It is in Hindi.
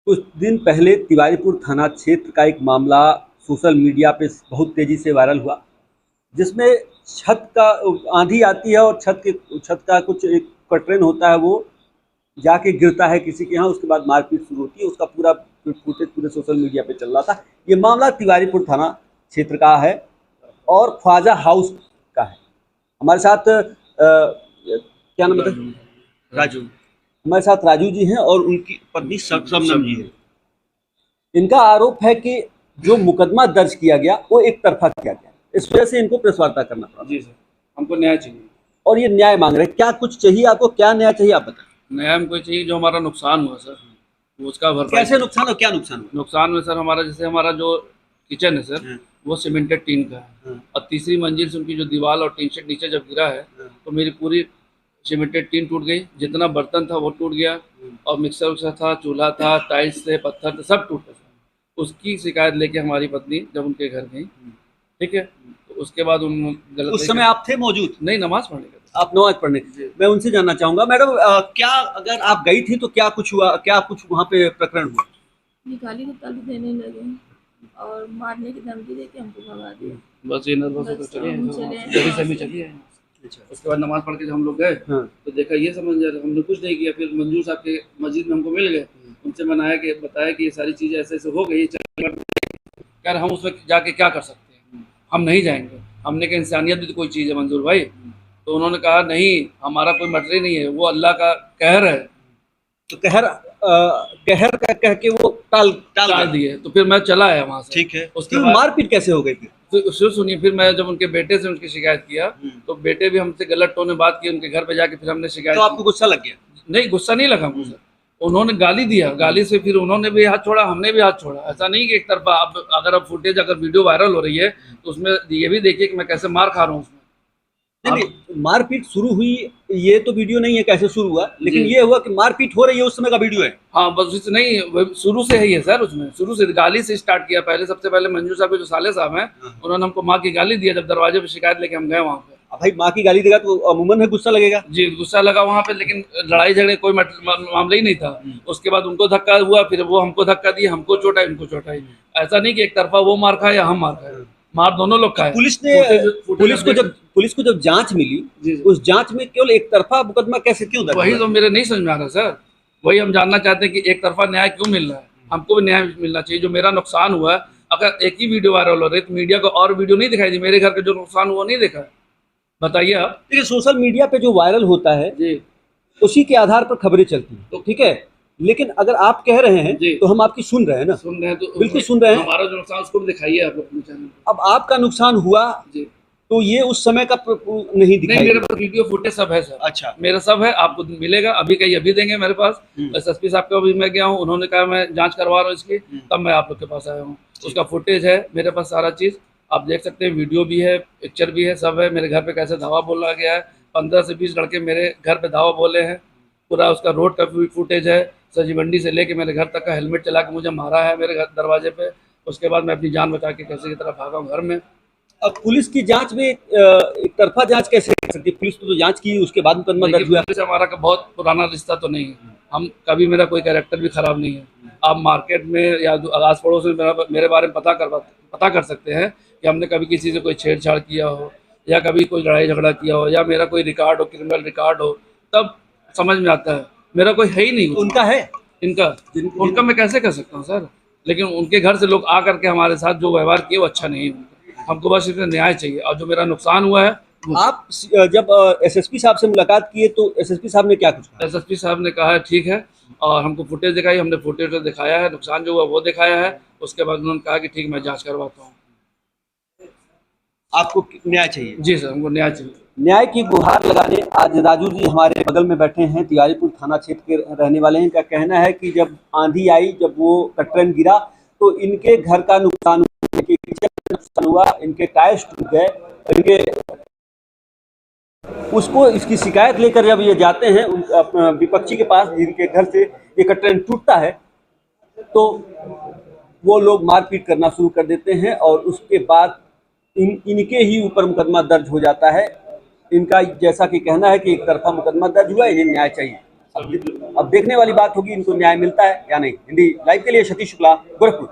कुछ दिन पहले तिवारीपुर थाना क्षेत्र का एक मामला सोशल मीडिया पे बहुत तेजी से वायरल हुआ, जिसमें छत का आंधी आती है और छत का कुछ एक कटरेन होता है, वो जाके गिरता है किसी के यहाँ। उसके बाद मारपीट शुरू होती है। उसका पूरा फुटेज पूरे सोशल मीडिया पे चल रहा था। ये मामला तिवारीपुर थाना क्षेत्र का है और ख्वाजा हाउस का है। हमारे साथ क्या नाम बताए, राजू। हमारे साथ राजू जी हैं और उनकी पत्नी शबनम जी है। इनका आरोप है कि जो मुकदमा दर्ज किया गया वो एक तरफा किया गया, इस वजह से इनको प्रेस वार्ता करना पड़ा। जी सर, हमको न्याय चाहिए। और ये न्याय मांग रहे हैं। क्या कुछ चाहिए आपको, क्या न्याय चाहिए आप बताएं। न्याय हमको चाहिए, जो हमारा नुकसान हुआ सर वो उसका भरपाई। कैसे नुकसान हो, क्या नुकसान हुआ? नुकसान में सर हमारा, जैसे हमारा जो किचन है सर वो सीमेंटेड टीन का है और तीसरी मंजिल से उनकी जो दीवार और टीन शेड नीचे जब गिरा है तो मेरी पूरी सीमेंटेड टीन टूट गई। जितना बर्तन था वो टूट गया और मिक्सर उक्सर था, चूल्हा था, टाइल्स थे, पत्थर थे, सब टूटा सर। उसकी शिकायत लेके हमारी पत्नी जब उनके घर गई, ठीक है, तो उसके बाद उन गलत उस समय आप थे मौजूद? नहीं, नमाज पढ़ने का। आप नमाज पढ़ने? मैं उनसे जानना चाहूंगा मैडम, क्या अगर आप गई थी तो क्या कुछ हुआ, क्या कुछ वहाँ पे प्रकरण हुआ? निकाली को ताली देने लगे और मारने की धमकी देके हमको भगा दिया। बस ये नर्वस हो तो चले जल्दी से भी चलिए। उसके बाद नमाज पढ़ के जब हम लोग गए तो देखा ये समझ जा रहा, हमने कुछ नहीं किया। फिर मंजूर साहब के मस्जिद में हमको मिल गए, उनसे मनाया कि बताया कि ये सारी चीज़ें ऐसे ऐसे हो गई। यार हम उसमें जाके क्या कर सकते हैं, हम नहीं जाएंगे। हमने कहा इंसानियत भी तो कोई चीज़ है मंजूर भाई। तो उन्होंने कहा नहीं, हमारा कोई मटर ही नहीं है, वो अल्लाह का कहर है। तो कहर का कह के वो टाल दिए। तो फिर मैं चला आया वहाँ से। ठीक है। उसके बाद मारपीट कैसे हो गई? फिर सुनिए, फिर मैं जब उनके बेटे से उनकी शिकायत किया तो बेटे भी हमसे गलत टोन में बात की। उनके घर पे जाके फिर हमने शिकायत। तो आपको गुस्सा लग गया? नहीं, गुस्सा नहीं लगा मुझे। उन्होंने गाली दिया, गाली से फिर उन्होंने भी हाथ छोड़ा, हमने भी हाथ छोड़ा। ऐसा नहीं कि एक तरफा। अब अगर अब फुटेज, अगर वीडियो वायरल हो रही है तो उसमें ये भी देखिए कि मैं कैसे मार खा रहा हूँ उसमें। नहीं, मारपीट शुरू हुई ये तो वीडियो नहीं है कैसे शुरू हुआ, लेकिन ये हुआ कि मारपीट हो रही है उस समय का वीडियो है। हाँ, बस नहीं, शुरू से है ये सर। उसमें शुरू से गाली से स्टार्ट किया। पहले सबसे पहले मंजू साहब के जो साले साहब हैं उन्होंने हमको माँ की गाली दिया जब दरवाजे पे शिकायत लेके हम गए वहाँ पे। भाई माँ की गाली देगा तो अमूमन है गुस्सा लगेगा। जी, गुस्सा लगा वहाँ पे, लेकिन लड़ाई झगड़े कोई मामला ही नहीं था। उसके बाद उनको धक्का हुआ, फिर वो हमको धक्का दिए, हमको चोट आई, उनको चोट आई। ऐसा नहीं कि एक तरफा वो मार खाए या हम मार खाए, मार दोनों लोग खाए। पुलिस को जब जांच मिली, उस जांच में केवल एक तरफा मुकदमा कैसे, क्यों दर्ज? वही तो मेरे नहीं समझ में आ रहा सर। वही हम जानना चाहते हैं कि एक तरफा न्याय क्यों मिल रहा है। हमको भी न्याय मिलना चाहिए। जो मेरा नुकसान हुआ है, अगर एक ही वीडियो वायरल हो रही तो मीडिया को और वीडियो नहीं दिखाई दी। मेरे घर का जो नुकसान हुआ नहीं देखा, बताइए आप। देखिए, सोशल मीडिया पे जो वायरल होता है जी, उसी के आधार पर खबरें चलती हैं, तो ठीक है। लेकिन अगर आप कह रहे हैं तो हम आपकी सुन रहे हैं ना। सुन रहे हैं तो बिल्कुल सुन रहे हैं। हमारा जो नुकसान उसको दिखाइए आप अपने चैनल। अब आपका नुकसान हुआ जी, तो ये उस समय का नहीं दिखाई। मेरे पास वीडियो फुटेज सब है सर। अच्छा, मेरा सब है, आपको मिलेगा। अभी कहीं अभी देंगे मेरे पास। एसएसपी साहब का भी मैं गया हूँ, उन्होंने कहा मैं जांच करवा रहा हूँ इसकी, तब मैं आप लोग के पास आया हूँ। उसका फुटेज है मेरे पास, सारा चीज़ आप देख सकते हैं। वीडियो भी है, पिक्चर भी है, सब है। मेरे घर पे कैसे धावा बोला गया है, 15 से 20 लड़के मेरे घर पे धावा बोले हैं। पूरा उसका रोड का फुटेज है, सब्जी मंडी से लेके मेरे घर तक का। हेलमेट चला के मुझे मारा है मेरे घर दरवाजे पे। उसके बाद मैं अपनी जान बचा के कैसे की तरह भागा हूँ घर में। अब पुलिस की जांच में एक तरफा जांच कैसे कर सकती है? पुलिस तो जांच की, उसके बाद मुकदमा दर्ज हुआ। पुलिस हमारा का बहुत पुराना रिश्ता तो नहीं है। हम कभी, मेरा कोई कैरेक्टर भी खराब नहीं है। आप मार्केट में या आस पड़ोस में मेरे बारे में पता कर सकते हैं कि हमने कभी किसी से कोई छेड़छाड़ किया हो या कभी कोई लड़ाई झगड़ा किया हो या मेरा कोई रिकॉर्ड हो, क्रिमिनल रिकॉर्ड हो, तब समझ में आता है। मेरा कोई है ही नहीं। उनका है? उनका मैं कैसे कर सकता हूँ सर। लेकिन उनके घर से लोग आकर के हमारे साथ जो व्यवहार किए वो अच्छा नहीं है। हमको बस इसमें न्याय चाहिए। और जो मेरा नुकसान हुआ है, आप जब एसएसपी साहब से मुलाकात किए तो एसएसपी साहब ने क्या कुछ कहा? एसएसपी साहब ने कहा है ठीक है, और हमको फुटेज दिखाई, हमने फुटेज दिखाया है, नुकसान जो हुआ वो दिखाया है। उसके बाद उन्होंने कहा कि ठीक, मैं जांच करवाता हूँ। आपको न्याय चाहिए? जी सर, हमको न्याय चाहिए। न्याय की गुहार लगाने आज राजू जी हमारे बगल में बैठे हैं, तिवारीपुर थाना क्षेत्र के रहने वाले हैं। इनका कहना है कि जब आंधी आई, जब वो कटरन गिरा तो इनके घर का नुकसान हुआ, इनके किचन का नुकसान हुआ, इनके टायर्स टूट गए। इनके उसको इसकी शिकायत लेकर जब ये जाते हैं विपक्षी के पास, जिनके घर से ये कटरन टूटता है, तो वो लोग मारपीट करना शुरू कर देते हैं और उसके बाद इनके ही ऊपर मुकदमा दर्ज हो जाता है। इनका जैसा कि कहना है कि एक तरफा मुकदमा दर्ज हुआ, इन्हें न्याय चाहिए। अब देखने वाली बात होगी इनको न्याय मिलता है या नहीं। हिंदी लाइव के लिए सतीश शुक्ला, गोरखपुर।